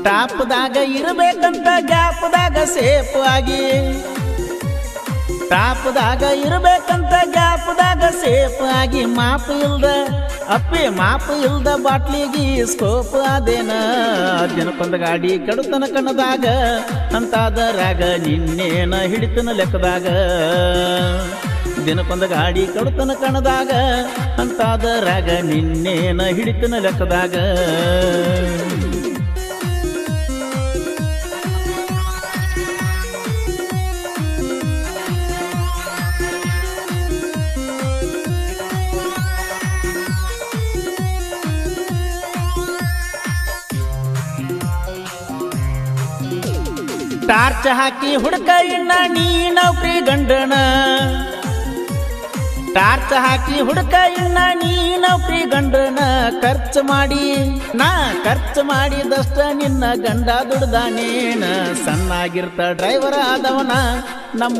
ಟಾಪ್ದಾಗ ಇರಬೇಕಂತ ಗ್ಯಾಪ್ದಾಗ ಸೇಫ್ ಆಗಿ, ಟಾಪ್ದಾಗ ಇರಬೇಕಂತ ಗ್ಯಾಪ್ದಾಗ ಸೇಫ್ ಆಗಿ, ಮಾಪ್ ಇಲ್ದ ಅಪ್ಪಿ ಮಾಪ್ ಇಲ್ದ ಬಾಟ್ಲಿಗಿ ಸ್ಕೋಪ್ ಅದೇನ. ದಿನಕ್ಕೊಂದು ಗಾಡಿ ಕೆಡುತನ ಕಣದಾಗ ಅಂತಾದರಾಗ ನಿನ್ನೇನ ಹಿಡಿತನ ಲೆಕ್ಕದಾಗ. ದಿನಕ್ಕೊಂದು ಗಾಡಿ ಕೆಡುತನ ಕಣದಾಗ ಅಂತಾದರಾಗ ನಿನ್ನೇನ ಹಿಡಿತನ ಲೆಕ್ಕದಾಗ. ಟಾರ್ಚ್ ಹಾಕಿ ಹುಡುಕ ಇನ್ನ ನೀ ನೌಕರಿ ಗಂಡನ, ಟಾರ್ಚ್ ಹಾಕಿ ಹುಡುಕ ಇನ್ನ ನೀ ನೌಕರಿ ಗಂಡನ. ಖರ್ಚು ಮಾಡಿ ನಾ ಖರ್ಚು ಮಾಡಿದಷ್ಟ ನಿನ್ನ ಗಂಡ ದುಡ್ದಾನೇನ. ಸಣ್ಣಾಗಿರ್ತ ಡ್ರೈವರ್ ಆದವನ ನಮ್ಮ